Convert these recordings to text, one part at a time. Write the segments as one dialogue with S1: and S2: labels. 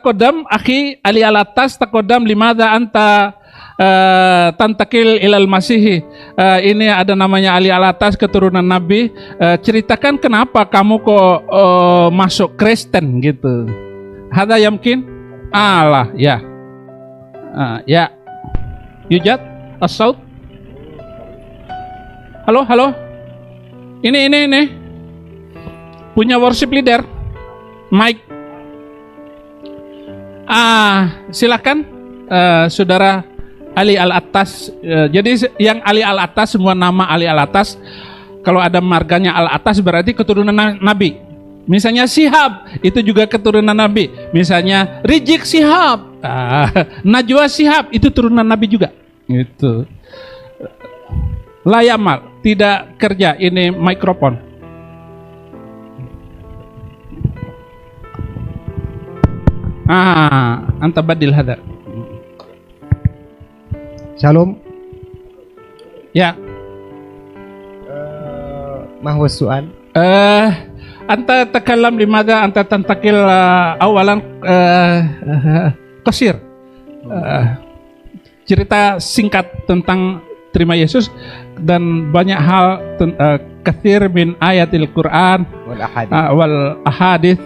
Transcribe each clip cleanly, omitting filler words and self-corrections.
S1: takodam akhi Ali Alatas takodam limada anta tantakil ilal masihi. Ini ada namanya Ali Alatas, keturunan Nabi. Ceritakan kenapa kamu kok masuk Kristen gitu. Hada yamkin? Allah ya. Ya. Yujat as-saut. Halo. Ini. Punya worship leader. Mike. Silakan Saudara Ali Alatas. Jadi yang Ali Alatas, semua nama Ali Alatas, kalau ada marganya Alatas berarti keturunan Nabi. Misalnya Shihab, itu juga keturunan Nabi. Misalnya Rizik Shihab, Najwa Shihab, itu turunan Nabi juga. Itu Layamal, tidak kerja. Ini mikrofon. Anta badil hadar.
S2: Shalom.
S1: Ya.
S2: ما هو السؤال؟
S1: Anta takalam limada anta tantakil awalan qasir. Cerita singkat tentang terima Yesus dan banyak hal kathir min ayatil Quran wal ahadith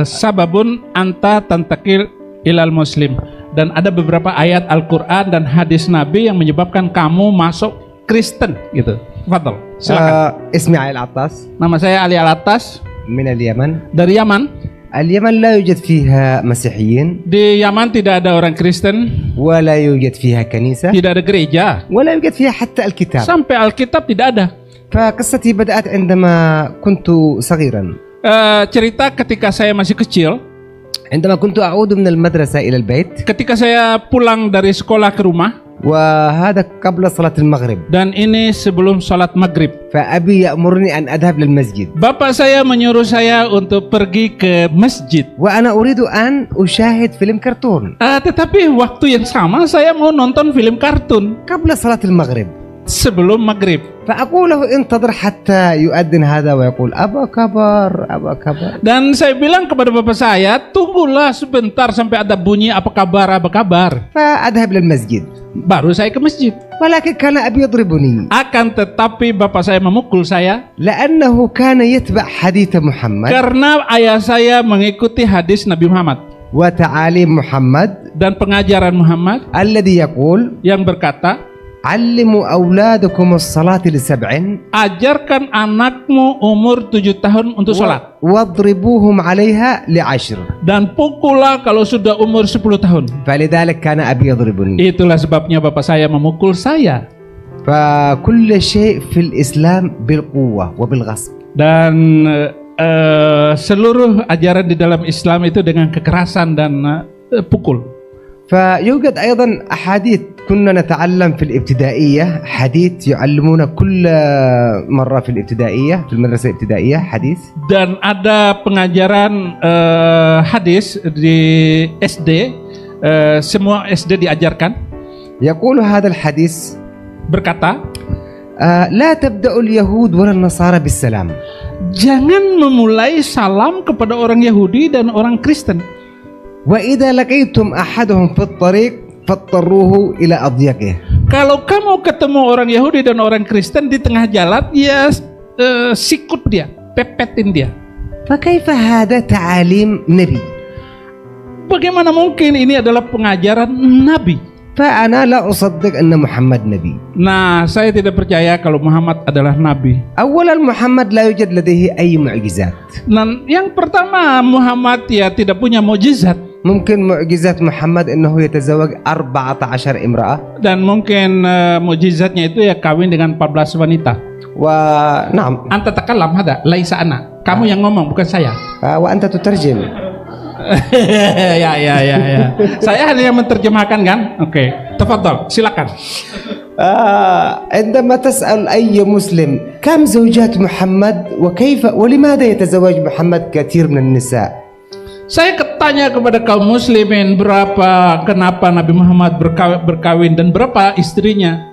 S1: sababun anta tantakil ilal muslim, dan ada beberapa ayat Al-Quran dan hadis Nabi yang menyebabkan kamu masuk Kristen gitu. Fadal, silakan.
S2: اسمي علي العطاس.
S1: Nama saya Ali Alatas
S2: من اليمن.
S1: dari Yaman.
S2: اليمن لا يوجد فيها مسيحيين.
S1: Di Yaman tidak ada orang Kristen,
S2: ولا يوجد فيها كنيسة.
S1: tidak ada gereja,
S2: ولا يوجد فيها حتى الكتاب.
S1: sampai Alkitab tidak ada.
S2: فقصتي بدأت عندما كنت صغيرا.
S1: Cerita ketika saya masih kecil,
S2: عندما كنت أعود من المدرسة إلى البيت.
S1: ketika saya pulang dari sekolah ke rumah,
S2: وهذا قبل صلاة المغرب.
S1: dan ini sebelum sholat maghrib.
S2: فأبي يأمرني أن أذهب للمسجد.
S1: Bapak saya menyuruh saya untuk pergi ke masjid.
S2: وأنا أريد أن أشاهد فيلم كرتون.
S1: Tetapi waktu yang sama saya mau nonton film kartun
S2: قبل صلاة المغرب.
S1: sebelum maghrib.
S2: فأقول له انتظر حتى يؤذن هذا ويقول أبا كبر أبا كبر.
S1: Dan saya bilang kepada bapak saya, tunggulah sebentar sampai ada bunyi apa kabar.
S2: فأذهب للمسجد.
S1: Baru saya ke masjid.
S2: ولكن كان أبي يضربني.
S1: Akan tetapi bapak saya memukul saya
S2: لأنه كان يتبع حديث محمد
S1: karena ayah saya mengikuti hadis Nabi Muhammad
S2: وتعاليم محمد
S1: dan pengajaran Muhammad
S2: الذي يقول
S1: yang berkata,
S2: علموا أولادكم الصلاة ل7
S1: ajarkan anakmu umur 7 tahun untuk sholat,
S2: واضربوهم عليها ل10.
S1: dan pukullah kalau sudah umur 10 tahun.
S2: فلذلك كان أبي يضربني.
S1: Itulah sebabnya bapak saya memukul saya.
S2: فكل شيء في الإسلام بالقوة وبالغصب.
S1: Dan seluruh ajaran di dalam Islam itu dengan kekerasan dan pukul.
S2: فيوجد أيضا أحاديث كنا نتعلم في الابتدائية، حديث يعلمون كل مرة في الابتدائية في المدرسة الابتدائية حديث.
S1: Dan ada pengajaran hadis di SD, semua SD diajarkan.
S2: يقول هذا الحديث
S1: Berkata,
S2: لا تبدأ اليهود ولا النصارى بالسلام.
S1: jangan memulai salam kepada orang Yahudi dan orang Kristen.
S2: وإذا لقيتم أحدهم في الطريق فاضطروه إلى أضيقه.
S1: Kalau kamu ketemu orang Yahudi dan orang Kristen di tengah jalan, ya sikut dia, pepetin dia.
S2: فكيف هذا تعاليم نبي؟
S1: Bagaimana mungkin ini adalah pengajaran Nabi?
S2: فأنا لا أصدق أن محمد نبي.
S1: Nah, saya tidak percaya kalau Muhammad adalah Nabi.
S2: أولا محمد لا يوجد لديه أي معجزات.
S1: Dan yang pertama, Muhammad ya tidak punya mukjizat.
S2: ممكن معجزات محمد أنه يتزوج 14 امرأة.
S1: Dan mungkin mukjizatnya itu ya kawin dengan 14 wanita.
S2: ونعم.
S1: Anta takalam hada, laisa ana. Kamu yang ngomong, bukan saya.
S2: وأنت تترجم.
S1: ya. Saya hanya yang menerjemahkan kan? Oke. Tafadhal, silakan.
S2: عندما تسأل أي مسلم كم زوجات محمد وكيف ولماذا يتزوج محمد كثير من النساء؟
S1: Saya tanya kepada kaum muslimin kenapa Nabi Muhammad berkawin dan berapa istrinya.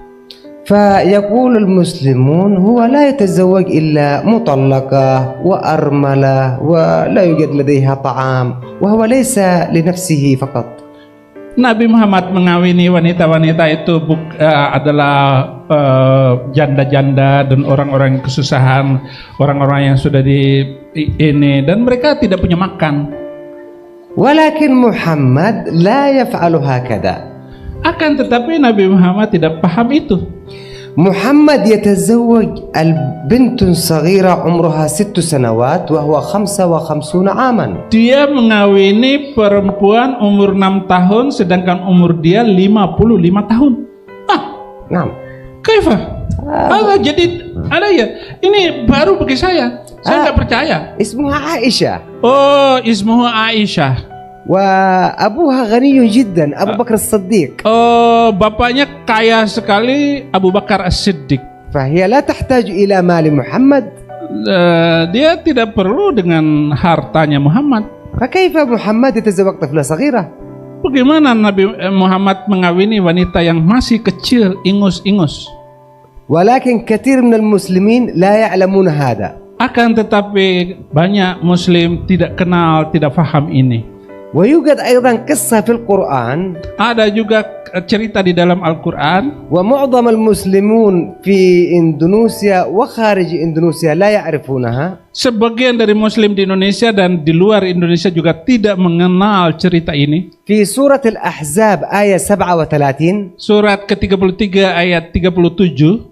S2: فيقول المسلمون هو لا يتزوج إلا مطلقة وأرملة ولا يوجد لديها طعام وهو ليس لنفسه فقط.
S1: Nabi Muhammad mengawini wanita-wanita itu adalah janda-janda dan orang-orang yang kesusahan, orang-orang yang sudah ini, dan mereka tidak punya makan.
S2: ولكن محمد لا يفعل هكذا.
S1: Akan tetapi Nabi Muhammad tidak paham itu.
S2: محمد يتزوج البنت صغيرة عمرها 6 سنوات وهو 55 عاما.
S1: Dia mengawini perempuan umur 6 tahun sedangkan umur dia 55 tahun.
S2: نعم.
S1: Kaifa? Jadi ada ya. Ini baru bagi saya. Saya nggak percaya.
S2: اسمها عائشة.
S1: Oh, ismuhu Aisyah.
S2: وأبوها غني جدا أبو بكر الصديق.
S1: Oh, bapaknya kaya sekali, Abu Bakar As-Siddiq.
S2: فهي لا تحتاج إلى مال محمد.
S1: Dia tidak perlu dengan hartanya Muhammad.
S2: فكيف محمد يتزوج طفلة صغيرة؟
S1: Bagaimana Nabi Muhammad mengawini wanita yang masih kecil, ingus-ingus?
S2: ولكن كثير من المسلمين لا يعلمون هذا.
S1: Akan tetapi banyak Muslim tidak kenal, tidak paham ini.
S2: ويوجد أيضا قصة في القرآن.
S1: Ada juga cerita di dalam Al-Quran.
S2: ومعظم المسلمون في إندونيسيا وخارج إندونيسيا لا يعرفونها.
S1: Sebagian dari Muslim di Indonesia dan di luar Indonesia juga tidak mengenal cerita ini.
S2: في سورة الأحزاب آية 37.
S1: Surat ke-33 ayat 37.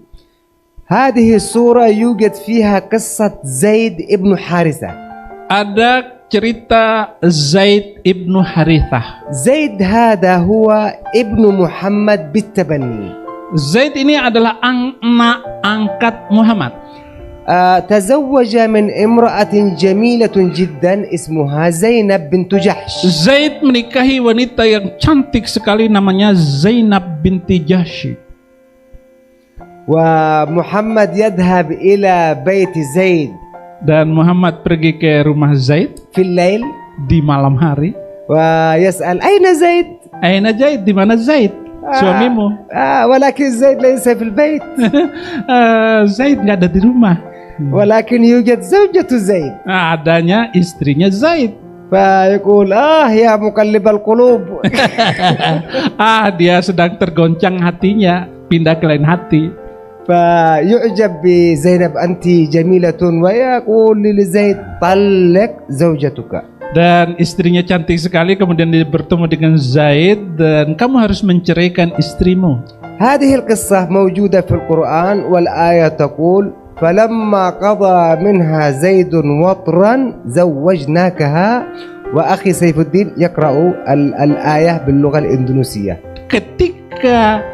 S2: هذه السورة يوجد فيها قصة زيد ابن حارثة.
S1: Ada cerita Zaid ibnu Harithah.
S2: زيد هذا هو ابن محمد بالتبني.
S1: Zaid ini adalah anak angkat Muhammad.
S2: تزوج من امرأة جميلة جدا اسمها زينب بنت جحش.
S1: Zaid menikahi wanita yang cantik sekali namanya Zainab binti Jahsy.
S2: ومحمد يذهب إلى بيت زيد.
S1: Dan Muhammad pergi ke rumah Zaid
S2: في الليل.
S1: di malam hari.
S2: ويسأل أين زيد؟
S1: Aina Zaid? Di mana Zaid? Suamimu?
S2: ولكن زيد ليس في البيت.
S1: Zaid nggak ada di rumah.
S2: ولكن يوجد زوجة زيد.
S1: Adanya istrinya Zaid.
S2: فيقول يا مقلب القلوب.
S1: Dia sedang tergoncang hatinya, pindah ke lain hati.
S2: فيعجب بزينب أنت جميلة ويقول لزيد طلق زوجتك.
S1: Dan istrinya cantik sekali, kemudian dia bertemu dengan Zaid dan kamu harus menceraikan istrimu.
S2: هذه القصة موجودة في القرآن والآية تقول فلما قضى منها زيد وطرا زوجناكها. وأخي سيف الدين يقرأ الآية باللغة الإندونيسية.
S1: Ketika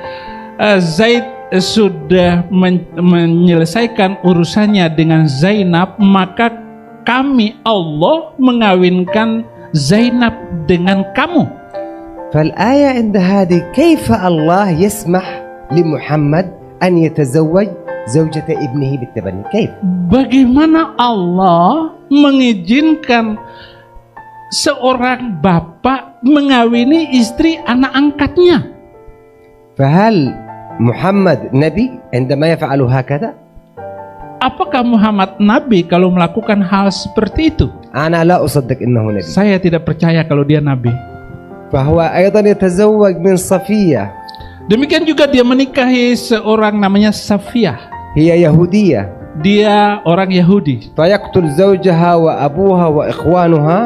S1: Zaid sudah menyelesaikan urusannya dengan Zainab, maka kami Allah mengawinkan Zainab dengan kamu.
S2: فالآية عند هذه كيف الله يسمح لمحمد أن يتزوج زوجة ابنه بالتبني؟ كيف؟
S1: Bagaimana Allah mengizinkan seorang bapak mengawini istri anak angkatnya?
S2: فهل محمد نبي عندما يفعل هكذا؟
S1: Apakah Muhammad Nabi kalau melakukan hal seperti itu?
S2: أنا لا أصدق إنه نبي.
S1: Saya tidak percaya kalau dia Nabi.
S2: فهو أيضا يتزوج من صفية.
S1: Demikian juga dia menikahi seorang namanya Safiyah.
S2: هي يهودية.
S1: Dia orang Yahudi.
S2: فيقتل زوجها وأبوها وإخوانها.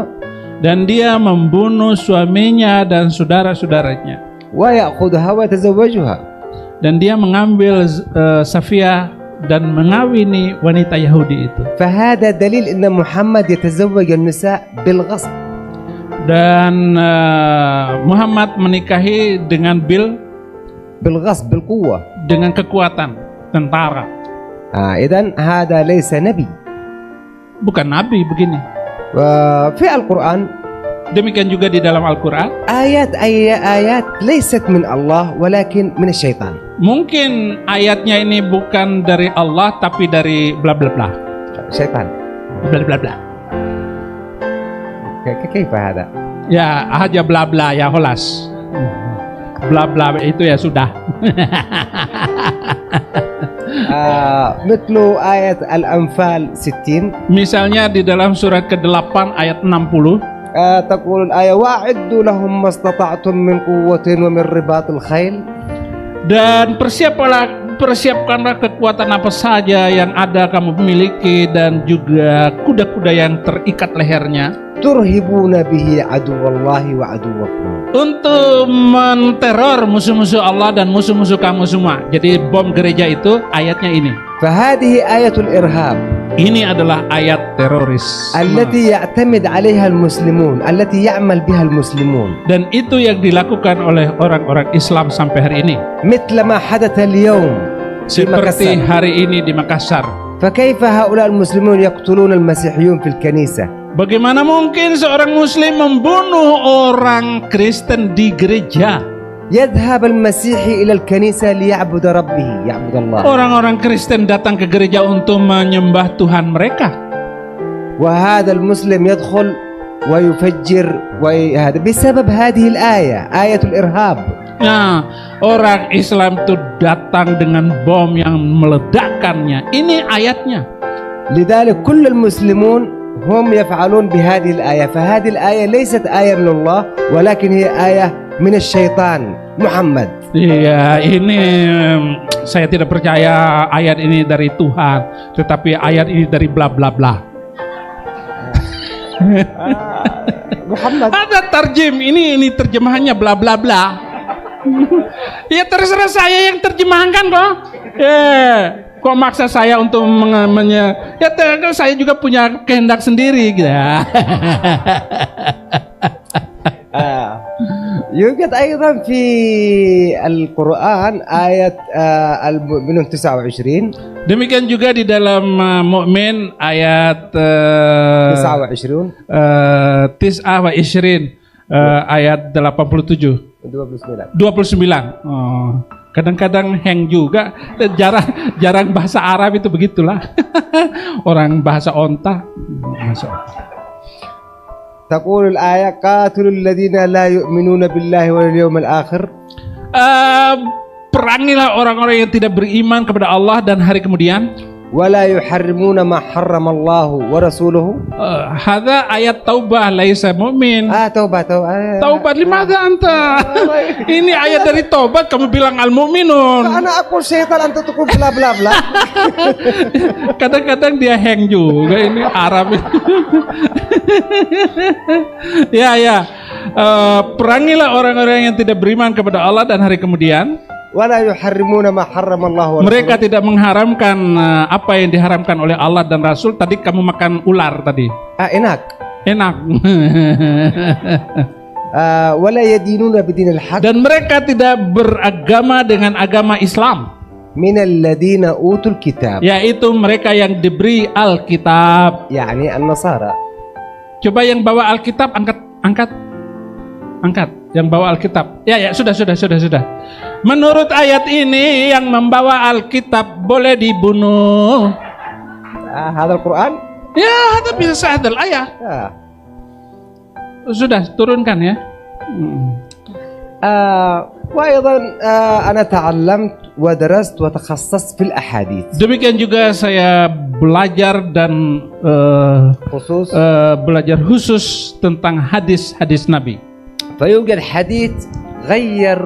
S1: Dan dia membunuh suaminya dan saudara-saudaranya.
S2: ويأخذها ويتزوجها.
S1: Dan dia mengambil Safiyah dan mengawini wanita Yahudi itu.
S2: فهذا دليل أن محمد يتزوج النساء بالغصب.
S1: Dan Muhammad menikahi dengan
S2: بالغصب بالقوة.
S1: dengan kekuatan tentara.
S2: إذن هذا ليس نبي.
S1: Bukan nabi begini.
S2: وفي القرآن
S1: Demikian juga di dalam Al-Quran.
S2: آيات ليست من الله ولكن من الشيطان.
S1: Mungkin ayatnya ini bukan dari Allah tapi dari bla bla bla.
S2: شيطان.
S1: Bla bla bla.
S2: كيف هذا؟
S1: Ya aja bla bla ya holas. Bla bla itu ya sudah.
S2: مثل آية الأنفال 60
S1: Misalnya di dalam surat ke-8 ayat 60,
S2: تقول الآية وأعدوا لهم ما استطعتم من قوة ومن رباط الخيل.
S1: dan persiapkanlah kekuatan apa saja yang ada kamu miliki dan juga kuda-kuda yang terikat lehernya
S2: ترهبون به عدو الله وعدوكم.
S1: untuk menteror musuh-musuh Allah dan musuh-musuh kamu semua. Jadi bom gereja itu ayatnya ini.
S2: فهذه آية الإرهاب
S1: Ini adalah ayat teroris.
S2: التي يعتمد عليها المسلمون، التي يعمل بها المسلمون،
S1: Dan itu yang dilakukan oleh orang-orang Islam sampai hari ini.
S2: مثل ما حدث اليوم في
S1: Seperti
S2: مكة.
S1: hari ini di Makassar.
S2: فكيف هؤلاء المسلمون يقتلون المسيحيون في الكنيسة؟
S1: Bagaimana mungkin seorang muslim membunuh orang Kristen di gereja?
S2: يذهب المسيحي إلى الكنيسة ليعبد ربه، يعبد الله،
S1: Orang-orang Kristen datang ke gereja untuk menyembah Tuhan mereka.
S2: وهذا المسلم يدخل ويفجر هذا بسبب هذه الآية، آية الإرهاب.
S1: Nah, orang Islam itu datang dengan bom yang meledakkannya. Ini ayatnya.
S2: لذلك كل المسلمون هم يفعلون بهذه الآية، فهذه الآية ليست آية من الله ولكن هي آية من الشيطان محمد.
S1: Iya, ini saya tidak percaya ayat ini dari Tuhan, tetapi ayat ini dari bla bla bla.
S2: Muhammad.
S1: Ada tarjim, ini terjemahannya bla bla bla. Ya terserah saya yang terjemahkan kok. Kok maksa saya untuk ya saya juga punya kehendak sendiri gitu.
S2: يوجد أيضا في القرآن آية المؤمنون 29.
S1: Demikian juga di dalam Mukmin ayat
S2: 29
S1: ayat 87 29. Oh, kadang-kadang hang juga, jarang bahasa Arab itu begitulah. Orang bahasa onta.
S2: تقول الآية قاتلوا الذين لا يؤمنون بالله واليوم الآخر.
S1: Perangilah orang-orang yang tidak beriman kepada Allah dan hari kemudian.
S2: ولا يحرمون ما حرم الله ورسوله.
S1: Hadza ayat taubah laisa mu'min.
S2: توبة
S1: Taubat limadza anta? Ini ayat dari taubat kamu bilang al-mu'minun.
S2: أنا أقول شيطان أنت تقول بلا بلا بلا.
S1: Kadang-kadang dia hang juga ini Arab. Ya. Perangilah orang-orang yang tidak beriman kepada Allah dan hari kemudian.
S2: ولا يحرمون ما حرم الله ورسوله.
S1: Mereka tidak mengharamkan apa yang diharamkan oleh Allah dan Rasul. Tadi kamu makan ular tadi.
S2: enak. ولا يدينون بدين الحق.
S1: Dan mereka tidak beragama dengan agama Islam.
S2: من الذين أوتوا الكتاب.
S1: Yaitu mereka yang diberi Alkitab.
S2: يعني النصارى.
S1: Coba yang bawa Alkitab angkat. Yang bawa Alkitab. Ya, sudah. Menurut ayat ini yang membawa Alkitab boleh dibunuh.
S2: هذا القرآن.
S1: Ya, itu bisa sahadal ayat. Sudah turunkan ya.
S2: وأيضا أنا تعلمت ودرست وتخصصت في الأحاديث.
S1: Demikian juga saya belajar dan belajar khusus tentang hadis-hadis Nabi.
S2: فيوجد حديث غير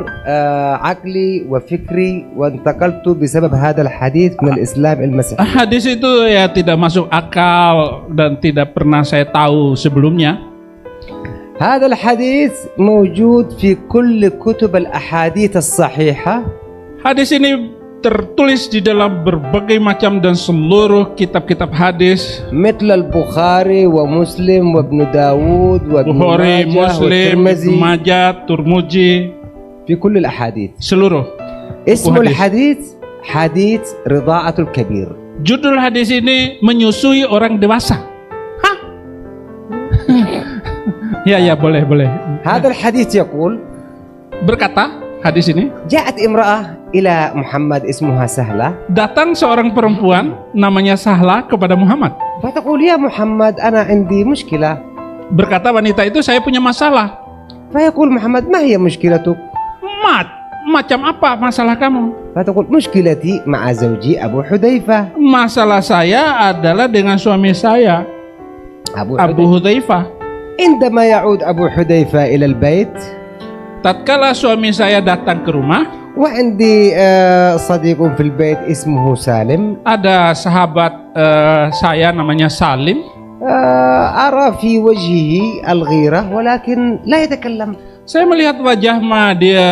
S2: عقلي وفكري وانتقلت بسبب هذا الحديث من الإسلام المسيحي.
S1: Hadis itu ya tidak masuk akal dan tidak pernah saya tahu sebelumnya.
S2: هذا الحديث موجود في كل كتب الأحاديث الصحيحة.
S1: Hadis ini tertulis di dalam berbagai macam dan seluruh kitab-kitab hadis.
S2: مثل البخاري ومسلم وابن داود وابن
S1: Bukhari,
S2: ماجه
S1: Muslim,
S2: والترمذي
S1: Majah, Turmuji,
S2: في كل الأحاديث.
S1: seluruh.
S2: اسم
S1: hadis.
S2: الحديث حديث رضاعة الكبير.
S1: Judul hadis ini menyusui orang dewasa. Hah? Ya, boleh.
S2: هذا الحديث يقول
S1: Berkata hadis ini,
S2: جاءت امرأة إلى محمد اسمها سهلة.
S1: datang seorang perempuan namanya Sahla kepada Muhammad.
S2: فتقول يا محمد أنا عندي مشكلة.
S1: Berkata wanita itu, saya punya masalah.
S2: فيقول محمد ما هي مشكلتك؟
S1: macam apa masalah kamu?
S2: فتقول مشكلتي مع زوجي أبو حذيفة.
S1: Masalah saya adalah dengan suami saya,
S2: أبو
S1: Abu
S2: حذيفة.
S1: Hudzaifah.
S2: عندما يعود أبو حذيفة إلى البيت
S1: Tatkala suami saya datang ke rumah,
S2: وعندي صديق في البيت اسمه سالم،
S1: ada sahabat saya namanya Salim.
S2: أرى في وجهه الغيرة ولكن لا يتكلم.
S1: Saya melihat wajah dia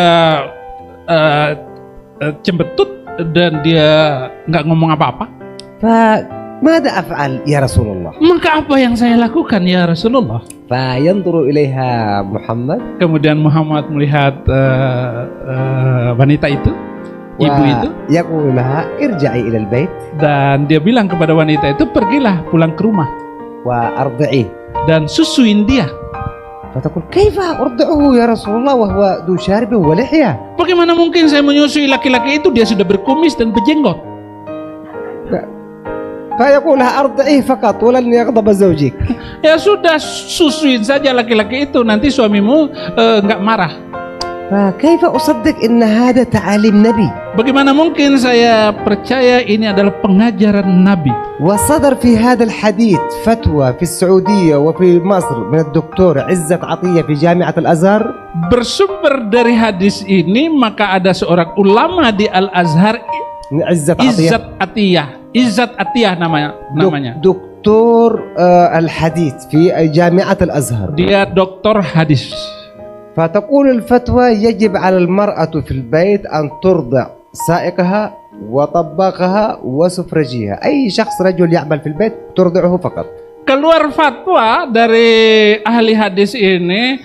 S1: cembetut dan dia nggak ngomong apa-apa.
S2: فماذا أفعل يا رسول الله؟
S1: Maka apa yang saya lakukan ya Rasulullah?
S2: فينظر إليها محمد
S1: Kemudian Muhammad melihat wanita itu, ibu itu,
S2: ويقول لها ارجعي إلى البيت
S1: dan dia bilang kepada wanita itu, pergilah pulang ke rumah
S2: وأرضعيه.
S1: dan susuin dia.
S2: فتقول كيف أرضعه يا رسول الله وهو ذو شارب ولحية؟
S1: Bagaimana mungkin saya menyusui laki-laki itu, dia sudah berkumis dan berjenggot?
S2: فيقول لها أرضعيه فقط ولن يغضب زوجك.
S1: Ya sudah, susuin saja laki-laki itu, nanti suamimu nggak marah.
S2: فكيف أصدق إن هذا تعاليم نبي؟
S1: Bagaimana mungkin saya percaya ini adalah pengajaran Nabi?
S2: وصدر في هذا الحديث فتوى في السعودية وفي مصر من الدكتور عزت عطية في جامعة الأزهر.
S1: Bersumber dari hadis ini, maka ada seorang ulama di Al-Azhar, Izzat Atiyah namanya.
S2: دكتور الحديث في جامعة الأزهر.
S1: Dia doktor hadis.
S2: فتقول الفتوى يجب على المرأة في البيت أن ترضع سائقها وطباخها وسفرجيها. أي شخص رجل يعمل في البيت ترضعه فقط.
S1: Keluar fatwa dari ahli hadis ini,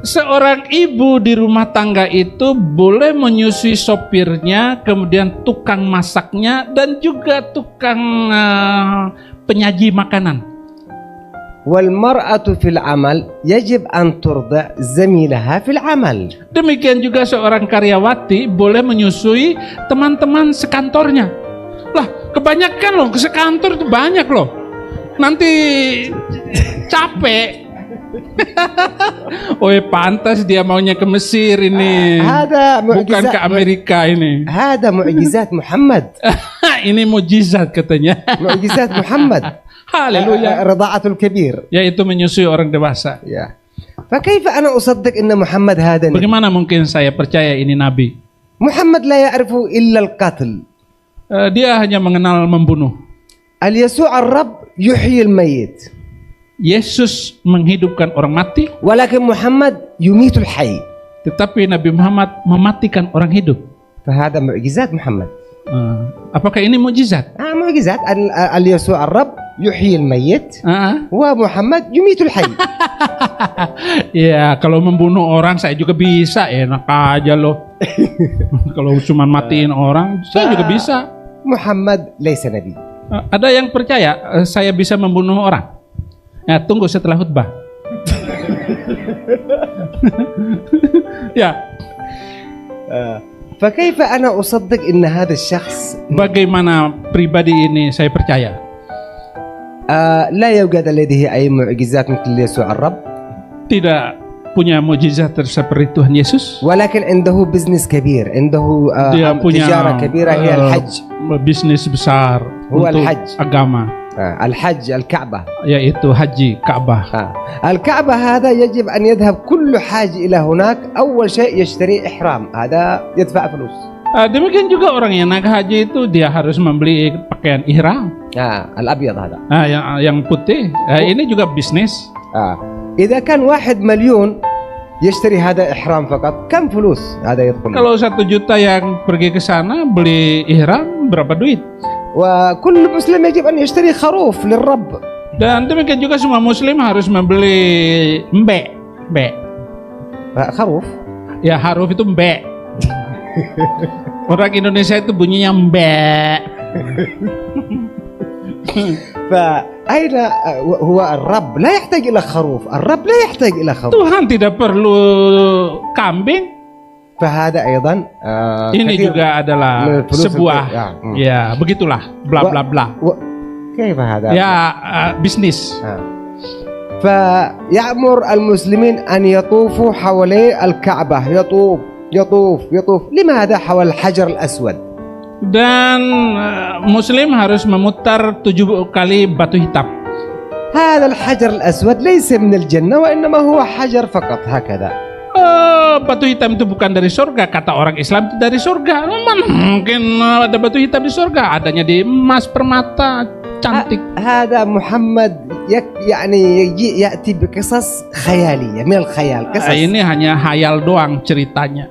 S1: seorang ibu di rumah tangga itu boleh menyusui sopirnya, kemudian tukang masaknya, dan juga tukang penyaji makanan.
S2: والمرأة في العمل يجب أن ترضع زميلها في العمل.
S1: Demikian juga seorang karyawati boleh menyusui teman-teman sekantornya. Lah, kebanyakan loh, sekantor itu banyak loh. Nanti capek. Pantas dia maunya ke Mesir ini. Bukan ke Amerika ini.
S2: هذا معجزات محمد.
S1: Ini mujizat katanya.
S2: معجزات محمد.
S1: Haleluya.
S2: رضاعة الكبير.
S1: Yaitu menyusui orang dewasa.
S2: Ya. فكيف أنا أصدق إن محمد هذا نبي؟
S1: Bagaimana mungkin saya percaya ini Nabi?
S2: محمد لا يعرف إلا القتل.
S1: Dia hanya mengenal membunuh.
S2: اليسوع الرب يحيي الميت.
S1: Yesus menghidupkan orang mati.
S2: ولكن محمد يميت الحي.
S1: Tetapi Nabi Muhammad mematikan orang hidup.
S2: فهذا معجزات محمد.
S1: Apakah ini mukjizat?
S2: معجزات. اليسوع الرب يحيي الميت ومحمد يميت الحي.
S1: Ya, kalau membunuh orang saya juga bisa, enak aja loh. Kalau cuma matiin orang saya juga bisa.
S2: Muhammad ليس نبي.
S1: Ada yang percaya saya bisa membunuh orang? Ya, tunggu setelah khutbah. Ya.
S2: فكيف أنا أصدق إن هذا الشخص
S1: Bagaimana pribadi ini saya percaya?
S2: لا يوجد لديه أي معجزات مثل يسوع الرب.
S1: Tidak punya mukjizat seperti Tuhan Yesus.
S2: ولكن عنده بزنس كبير. عنده
S1: Dia punya
S2: تجارة كبيرة هي الحج.
S1: Bisnis besar
S2: هو
S1: untuk
S2: الحج.
S1: agama.
S2: الحج الكعبة.
S1: Yaitu haji Ka'bah.
S2: الكعبة هذا يجب أن يذهب كل حاج إلى هناك. أول شيء يشتري إحرام. هذا يدفع فلوس.
S1: Demikian juga orang yang naik haji itu dia harus membeli pakaian ihram.
S2: الأبيض هذا.
S1: Yang putih. Ini juga bisnis.
S2: إذا كان 1 مليون يشتري هذا إحرام فقط كم فلوس هذا يدخل؟
S1: Kalau 1 juta yang pergi ke sana beli ihram, berapa duit?
S2: وكل مسلم يجب أن يشتري خروف للرب.
S1: Dan demikian juga semua muslim harus membeli mbek.
S2: خروف.
S1: Ya, haruf itu mbek. Orang Indonesia itu bunyinya mbek.
S2: فأين هو الرب لا يحتاج إلى خروف. الرب لا يحتاج إلى خروف.
S1: Tuhan tidak perlu kambing.
S2: فهذا أيضا
S1: Ini juga adalah sebuah ya begitulah bla bla bla.
S2: كيف هذا؟
S1: Ya bisnis.
S2: فيأمر المسلمين أن يطوفوا حوالي الكعبة. يطوف يطوف لماذا حول الحجر الأسود؟
S1: Dan Muslim harus memutar 7 kali batu hitam.
S2: هذا الحجر الأسود ليس من الجنة وإنما هو حجر فقط هكذا.
S1: Batu hitam itu bukan dari surga, kata orang Islam itu dari surga. Mana mungkin ada batu hitam di surga? Adanya di emas, permata, cantik.
S2: هذا محمد يعني يأتي بقصص خيالية من الخيال قصص.
S1: Ini hanya hayal doang ceritanya.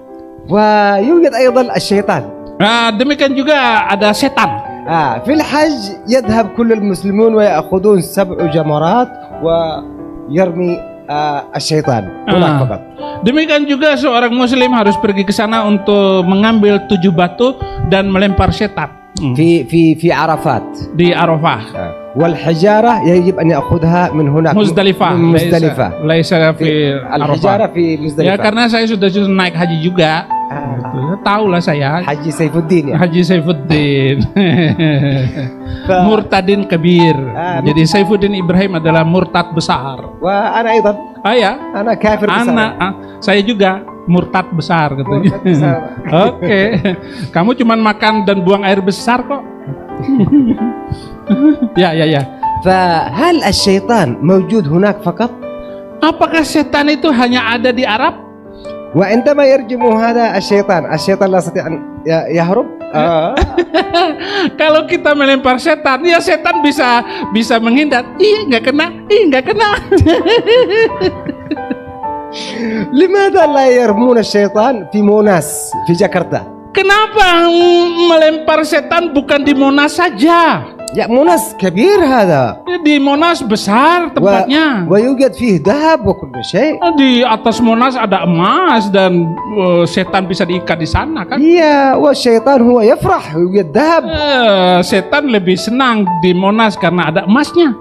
S2: ويوجد أيضا الشيطان.
S1: Demikian juga ada setan.
S2: في الحج يذهب كل المسلمون ويأخذون 7 جمرات ويرمي الشيطان هناك فقط.
S1: Demikian juga seorang muslim harus pergi ke sana untuk mengambil 7 batu dan melempar setan.
S2: في عرفات
S1: Di Arafah.
S2: والحجارة يجب أن يأخذها من هناك
S1: Muzdalifah.
S2: من مزدلفة.
S1: Laisa fi
S2: الحجارة
S1: Arafah.
S2: في
S1: Ya
S2: مزدلفة.
S1: karena saya sudah naik haji juga. Tahu lah saya.
S2: حجي سيف الدين يعني.
S1: Haji Saifuddin. Murtadin kabir. Jadi Saifuddin Ibrahim adalah murtad besar.
S2: وأنا أيضا
S1: Ya,
S2: أنا كافر
S1: anak saya juga murtad besar gitu.
S2: مرتد بسبب.
S1: Oke. Kamu cuman makan dan buang air besar kok. Ya.
S2: فهل الشيطان موجود هناك فقط؟
S1: Apakah setan itu hanya ada di Arab?
S2: وعندما يرجم هذا الشيطان لا يستطيع أن يهرب.
S1: Kalau kita melempar setan, ya setan bisa menghindar. Nggak kena.
S2: لماذا لا يرمون الشيطان في موناس في جاكرتا؟
S1: Kenapa melempar setan bukan di Monas saja?
S2: يا موناس كبير هذا.
S1: Di Monas besar tempatnya.
S2: ويوجد فيه ذهب وكل شيء.
S1: Di atas Monas ada emas dan setan bisa diikat di sana kan?
S2: يا والشيطان هو يفرح ويوجد ذهب.
S1: Setan lebih senang di Monas karena ada emasnya.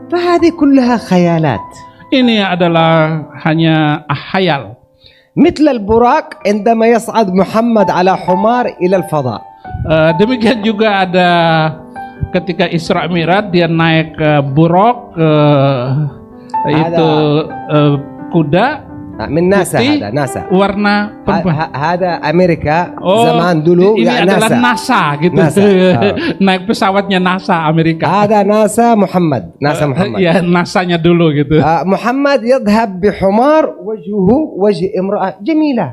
S2: فهذه كلها خيالات.
S1: Ini adalah hanya khayal.
S2: مثل البراق عندما يصعد محمد على حمار إلى الفضاء.
S1: Demikian juga ada ketika Isra Mi'raj dia naik ke buraq, itu kuda
S2: من ناسا
S1: putih,
S2: هذا ناسا.
S1: warna perempuan.
S2: هذا أمريكا زمان dulu
S1: ini
S2: ya
S1: adalah
S2: NASA.
S1: NASA gitu.
S2: NASA.
S1: Naik pesawatnya NASA Amerika.
S2: هذا ناسا محمد. ناسا محمد.
S1: Ya NASA-nya dulu gitu.
S2: محمد يذهب بحمار وجهه وجه امرأة جميلة.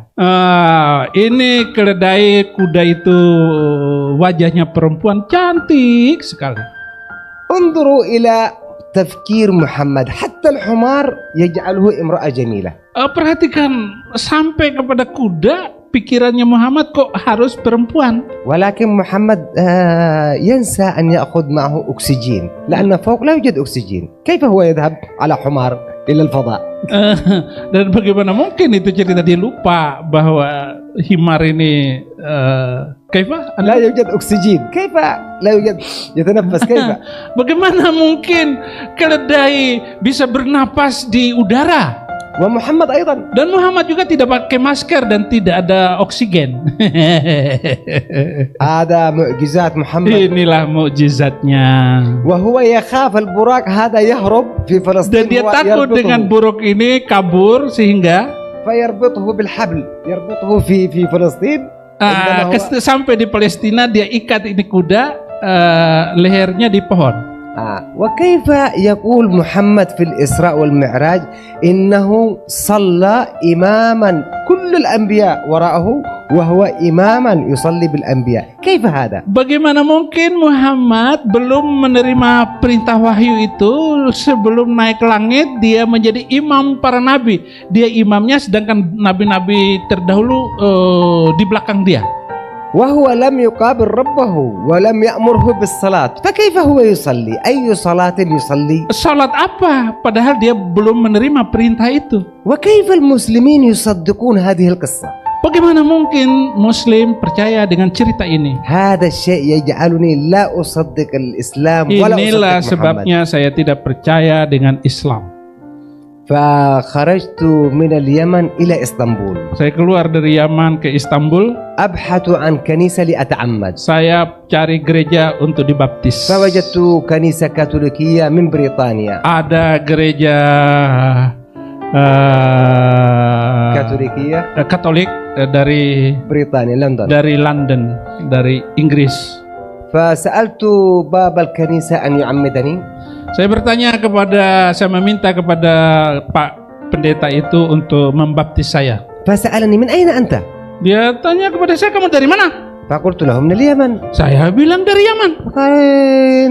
S1: Ini keledai kuda itu wajahnya perempuan cantik sekali.
S2: انظروا إلى تفكير محمد حتى الحمار يجعله امرأة جميلة.
S1: Perhatikan sampai kepada kuda pikirannya Muhammad kok harus perempuan.
S2: ولكن محمد ينسى أن يأخذ معه أكسجين لأن فوق لا يوجد أكسجين. كيف هو يذهب على حمار إلى الفضاء؟
S1: Dan bagaimana mungkin itu cerita dia lupa bahwa himar ini kaifa?
S2: لا يوجد أكسجين. كيف لا يوجد يتنفس كيف؟
S1: Bagaimana mungkin keledai bisa bernapas di udara?
S2: ومحمد أيضا.
S1: Dan Muhammad juga tidak pakai masker dan tidak ada oksigen.
S2: هذا معجزات محمد.
S1: Inilah mukjizatnya.
S2: وهو يخاف البراق هذا يهرب في
S1: Dan
S2: فلسطين
S1: dia takut dengan buruk ini kabur sehingga
S2: فيربطه بالحبل يربطه في فلسطين.
S1: sampai di Palestina dia ikat ini kuda lehernya di pohon.
S2: وكيف يقول محمد في الإسراء والمعراج إنه صلى إماما كل الأنبياء وراءه وهو إماما يصلي بالأنبياء. كيف هذا؟
S1: Bagaimana mungkin Muhammad belum menerima perintah wahyu itu sebelum naik ke langit dia menjadi imam para nabi. Dia imamnya sedangkan nabi-nabi terdahulu di belakang dia.
S2: وهو لم يقابل ربه ولم يأمره بالصلاة فكيف هو يصلي؟ أي صلاة يصلي؟
S1: Salat apa? Padahal dia belum menerima perintah itu.
S2: وكيف المسلمين يصدقون هذه القصة؟
S1: Bagaimana mungkin Muslim percaya dengan cerita ini?
S2: هذا الشيء يجعلني لا أصدق الإسلام ولا
S1: Inilah
S2: أصدق محمد.
S1: sebabnya saya tidak percaya dengan Islam.
S2: فخرجت من اليمن إلى إسطنبول.
S1: Saya keluar dari Yaman ke Istanbul.
S2: أبحث عن كنيسة لأتعمد.
S1: Saya cari gereja untuk dibaptis.
S2: فوجدت كنيسة كاثوليكية من بريطانيا.
S1: Ada gereja
S2: كاثوليكية
S1: Katolik dari
S2: بريطانيا لندن.
S1: London, dari Inggris.
S2: فسألت باب الكنيسة أن يعمدني.
S1: Saya meminta kepada Pak Pendeta itu untuk membaptis saya.
S2: فسألني من أين أنت؟
S1: Dia tanya kepada saya, kamu dari mana?
S2: فقلت له من اليمن.
S1: Saya bilang dari Yaman.
S2: فقال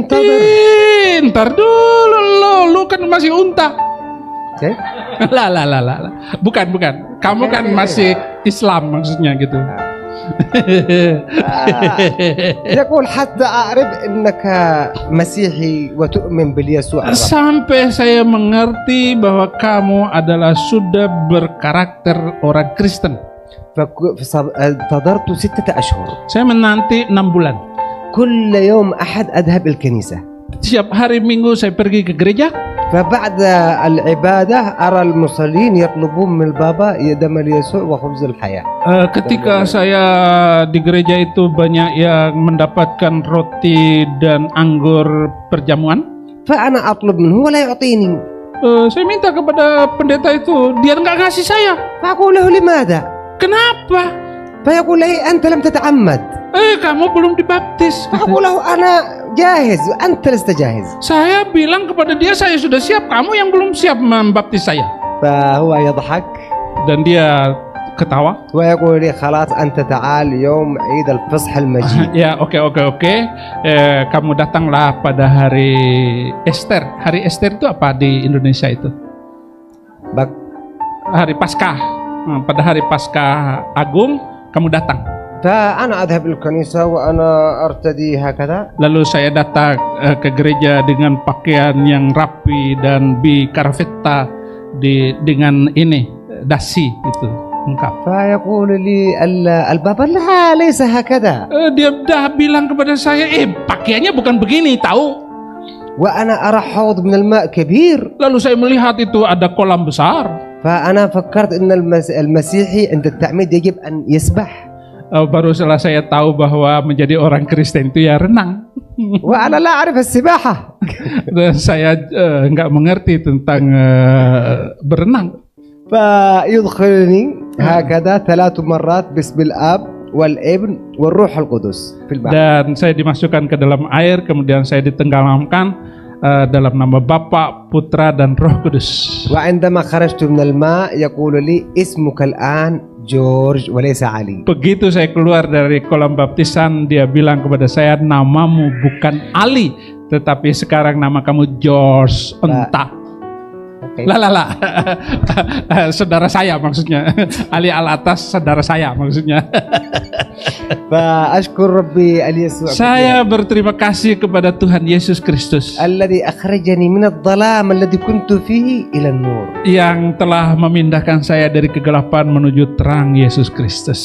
S2: انتظر.
S1: Ntar dulu lu kan masih unta.
S2: Okay.
S1: Lah. Bukan. Kamu kan masih Islam maksudnya gitu.
S2: يقول حتى أعرف أنك مسيحي وتؤمن باليسوع الرب.
S1: Sampai saya mengerti bahwa kamu adalah sudah berkarakter orang Kristen.
S2: فانتظرت 6 أشهر.
S1: Saya menanti 6 bulan.
S2: كل يوم أحد أذهب الكنيسة.
S1: Setiap hari Minggu saya pergi ke gereja.
S2: فبعد العبادة أرى المصلين يطلبون من البابا دم يسوع وخبز الحياة.
S1: Ketika saya di gereja itu banyak yang mendapatkan roti dan anggur perjamuan.
S2: فأنا أطلب منه ولا يعطيني.
S1: Saya minta kepada pendeta itu, dia nggak ngasih saya.
S2: فأقول له لماذا؟
S1: Kenapa?
S2: فيقول لي أنت لم تتعمد.
S1: Kamu belum dibaptis.
S2: فأقول له أنا جاهز وأنت لست جاهز.
S1: Saya bilang kepada dia, saya sudah siap, kamu yang belum siap membaptis saya.
S2: فهو يضحك
S1: Dan dia ketawa.
S2: ويقول لي خلاص أنت تعال يوم عيد الفصح المجيد.
S1: Ya, oke. Kamu datanglah pada hari Ester. Hari Ester itu apa di Indonesia itu? Hari Paskah. Pada hari Paskah Agung kamu datang.
S2: فأنا أذهب للكنيسة وأنا أرتدي هكذا.
S1: Lalu saya datang ke gereja dengan pakaian yang rapi dan bikaravetta dengan ini dasi itu lengkap.
S2: فيقول لي البابا لا ليس هكذا.
S1: Dia dah bilang kepada saya, pakaiannya bukan begini, tahu?
S2: وأنا أرى حوض من الماء كبير.
S1: Lalu saya melihat itu ada kolam besar.
S2: فأنا فكرت أن المسيحي عند التعميد يجب أن يسبح.
S1: Baru setelah saya tahu bahwa menjadi orang Kristen itu ya renang.
S2: وأنا لا أعرف السباحة.
S1: Dan saya nggak mengerti tentang berenang.
S2: فيدخلني هكذا 3 مرات باسم الأب والابن والروح القدس في الماء.
S1: Dan saya dimasukkan ke dalam air, kemudian saya ditenggelamkan dalam nama Bapa, Putra dan Roh Kudus.
S2: وعندما خرجت من الماء يقول لي اسمك الآن جورج وليس علي.
S1: Begitu saya keluar dari kolam baptisan, dia bilang kepada saya, namamu bukan Ali, tetapi sekarang nama kamu George Onta.
S2: Okay.
S1: Lah. Saudara saya maksudnya. Ali Alatas saudara saya maksudnya.
S2: فأشكر ربي اليسوع.
S1: Saya berterima kasih kepada Tuhan Yesus Kristus
S2: الذي أخرجني من الظلام الذي كنت فيه إلى النور.
S1: yang telah memindahkan saya dari kegelapan menuju terang Yesus Kristus.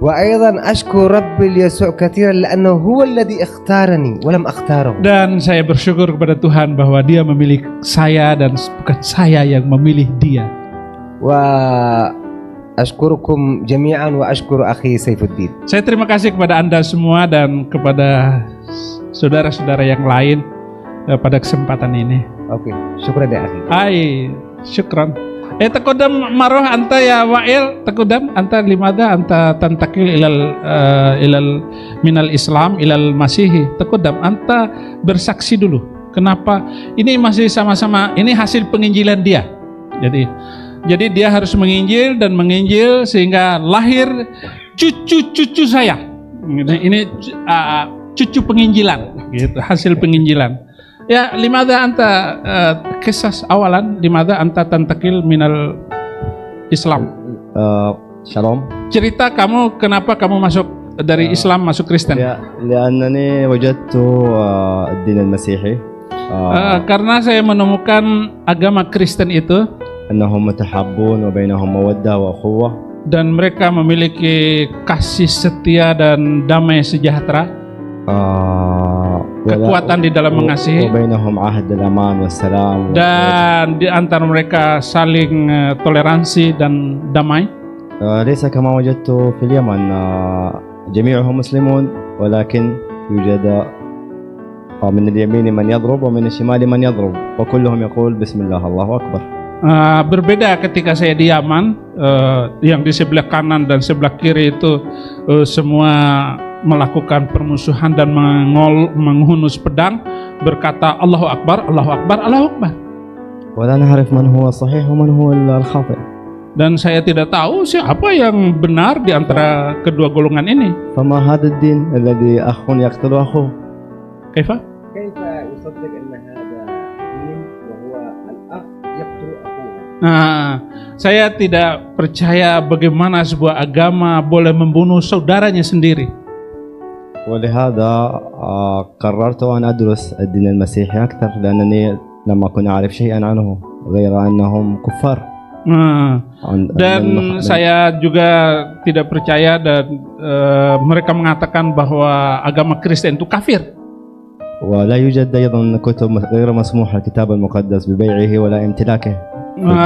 S2: وأيضا أشكر ربي اليسوع كثيرا لأنه هو الذي اختارني ولم أختاره.
S1: Dan saya bersyukur kepada Tuhan bahwa Dia memilih saya dan bukan saya yang memilih Dia.
S2: وأشكركم جميعا وأشكر أخي سيف الدين.
S1: Saya terima kasih kepada Anda semua dan kepada saudara-saudara yang lain pada kesempatan ini.
S2: أوكي شكرا يا أخي.
S1: Syukran. Taqaddam maroh anta ya Wa'il, taqaddam anta limada anta tantakil ilal minal Islam ilal Masihi. Taqaddam anta bersaksi dulu. Kenapa? Ini masih sama-sama, ini hasil penginjilan dia. Jadi dia harus menginjil dan menginjil sehingga lahir cucu-cucu saya. Ini cucu penginjilan, gitu, hasil penginjilan. Ya, limada anta kisah awalan, limada anta tantakil minal Islam.
S3: Shalom.
S1: Cerita kamu, kenapa kamu masuk dari Islam masuk Kristen?
S3: لأنني وجدت الدين المسيحي
S1: Karena saya menemukan agama Kristen itu
S3: أنهم متحابون وبينهم مودة وأخوة.
S1: Dan mereka memiliki kasih setia dan damai sejahtera. Kekuatan di dalam mengasihi.
S3: وبينهم عهد الأمان والسلام.
S1: Dan di antara mereka saling toleransi dan damai.
S3: ليس كما وجدت في اليمن جميعهم مسلمون ولكن يوجد من اليمين من يضرب ومن الشمال من يضرب وكلهم يقول بسم الله الله أكبر.
S1: Berbeda ketika saya di Yaman, yang di sebelah kanan dan sebelah kiri itu semua melakukan permusuhan dan menghunus pedang, berkata Allahu Akbar, Allahu Akbar, Allahu Akbar.
S3: ولا نعرف من هو الصحيح ومن هو الخاطئ.
S1: Dan saya tidak tahu siapa yang benar di antara kedua golongan ini.
S3: فما هذا الدين الذي أخ يقتل أخوه؟
S1: كيف
S2: يصدق أن هذا دين وهو الأخ يقتل أخوه.
S1: Nah, saya tidak percaya bagaimana sebuah agama boleh membunuh saudaranya sendiri.
S3: ولهذا قررت أن أدرس الدين المسيحي أكثر لأنني لم أكن أعرف شيئا عنه غير أنهم كفار.
S1: Dan saya juga tidak percaya dan mereka mengatakan bahwa agama Kristen itu kafir.
S3: ولا يوجد أيضا كتب غير مسموح الكتاب المقدس ببيعه ولا امتلاكه.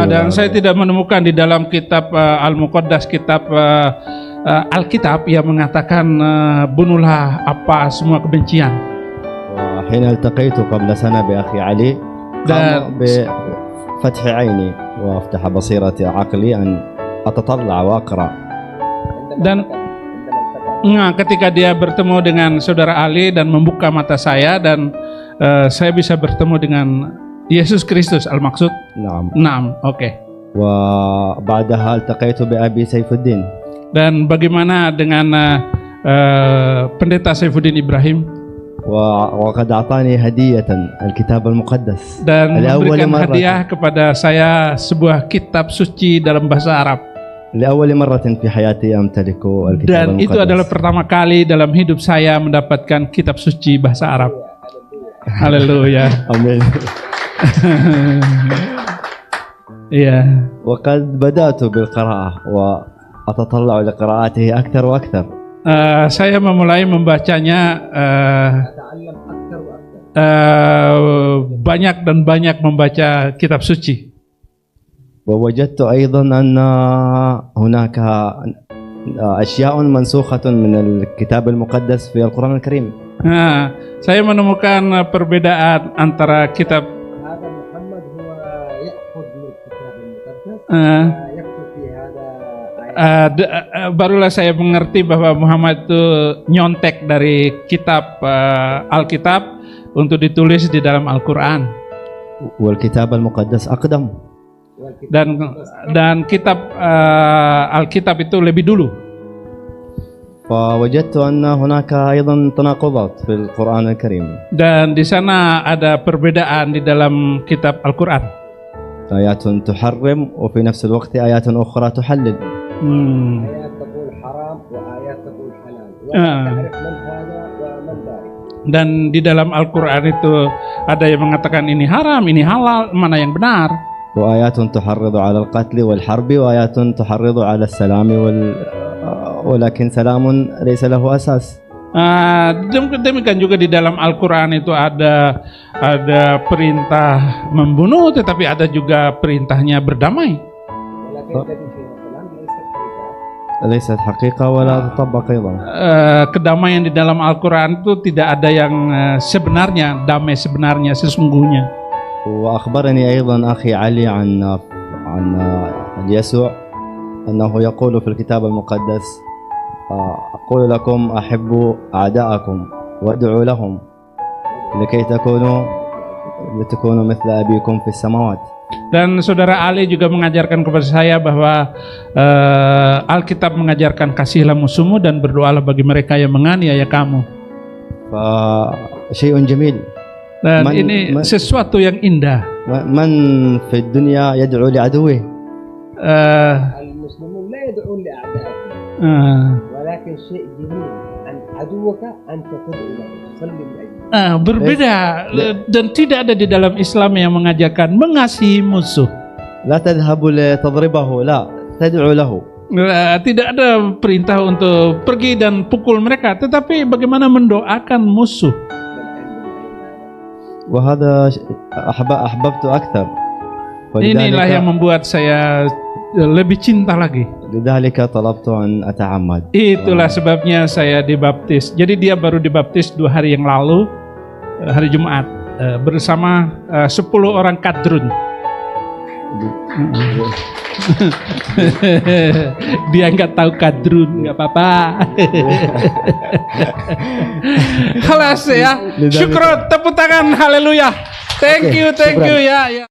S1: Dan saya tidak menemukan di dalam kitab Al-Muqaddas, kitab Alkitab yang mengatakan bunuhlah apa semua kebencian.
S3: وحين التقيت قبل سنة بأخي علي قام بفتح عيني وافتح بصيرة عقلي أن أتطلع وأقرأ. Dan ketika dia bertemu dengan saudara Ali dan membuka mata saya dan saya bisa bertemu dengan Yesus Kristus al-Maksud. Naam, oke. وبعدها التقيت بأبي سيف الدين.
S1: Dan bagaimana dengan pendeta Saifuddin Ibrahim?
S3: وقد أعطاني هدية الكتاب المقدس.
S1: Dan memberikan hadiah kepada saya sebuah kitab suci dalam bahasa Arab.
S3: لأول مرة في حياتي أمتلك الكتاب
S1: Dan
S3: المقدس.
S1: itu adalah pertama kali dalam hidup saya mendapatkan kitab suci bahasa Arab. Haleluya.
S3: Amin.
S1: Iya.
S3: وقد بدأت بالقراءة وأتطلع لقراءاته أكثر وأكثر.
S1: Saya memulai membacanya banyak dan banyak membaca kitab suci.
S3: ووجدت أيضا أن هناك أشياء منسوخة من الكتاب المقدس في القرآن الكريم.
S1: Saya menemukan perbedaan antara kitab barulah saya mengerti bahwa Muhammad itu nyontek dari kitab Alkitab untuk ditulis di dalam Al-Quran.
S3: والكتاب المقدس أقدم. Dan kitab Alkitab itu lebih dulu. فوجدت أن هناك أيضا تناقضات في القرآن الكريم.
S1: Dan di sana ada perbedaan di dalam kitab Al-Quran.
S3: آيات تحرم وفي نفس الوقت آيات أخرى تحلل.
S2: آيات تقول حرام وآيات تقول حلال ولا تعرف من هذا ومن ذاك.
S1: Dan di dalam Al-Quran itu ada yang mengatakan ini haram, ini halal, mana yang benar.
S3: وآيات تحرض على القتل والحرب وآيات تحرض على السلام ولكن سلام ليس له أساس.
S1: Demikian juga di dalam Al-Quran itu ada perintah membunuh, tetapi ada juga perintahnya berdamai.
S3: ليست حقيقة ولا تطبق أيضا.
S1: Kedamaian di dalam Al-Quran itu tidak ada yang sebenarnya, damai sebenarnya, sesungguhnya.
S3: وأخبرني أيضا أخي علي عن يسوع أنه يقول في الكتاب المقدس أقول لكم أحبوا أعداءكم وادعوا لهم لكي تكونوا مثل أبيكم في السماوات.
S1: Dan saudara Ali juga mengajarkan kepada saya bahwa Alkitab mengajarkan kasihilah musuhmu dan berdoalah bagi mereka yang menganiaya kamu.
S3: شيء جميل.
S1: Dan ini sesuatu yang indah.
S3: من في الدنيا يدعو لعدوه.
S2: المسلمون لا يدعون لأعدائهم ولكن شيء جميل أن عدوك أنت تدعو له تصلي لأجله.
S1: Berbeda dan tidak ada di dalam Islam yang mengajarkan mengasihi musuh.
S3: لا تذهب لتضربه لا تدعو له.
S1: Tidak ada perintah untuk pergi dan pukul mereka, tetapi bagaimana mendoakan musuh.
S3: وهذا أحببت أكثر.
S1: Inilah yang membuat saya lebih cinta lagi.
S3: لذلك طلبت أن أتعمد.
S1: Itulah sebabnya saya dibaptis. Jadi dia baru dibaptis 2 hari yang lalu, hari Jumat, bersama 10 orang kadrun. Dia nggak tahu kadrun, nggak apa-apa. Halas ya. Syukur, tepuk tangan, haleluya. Thank you ya.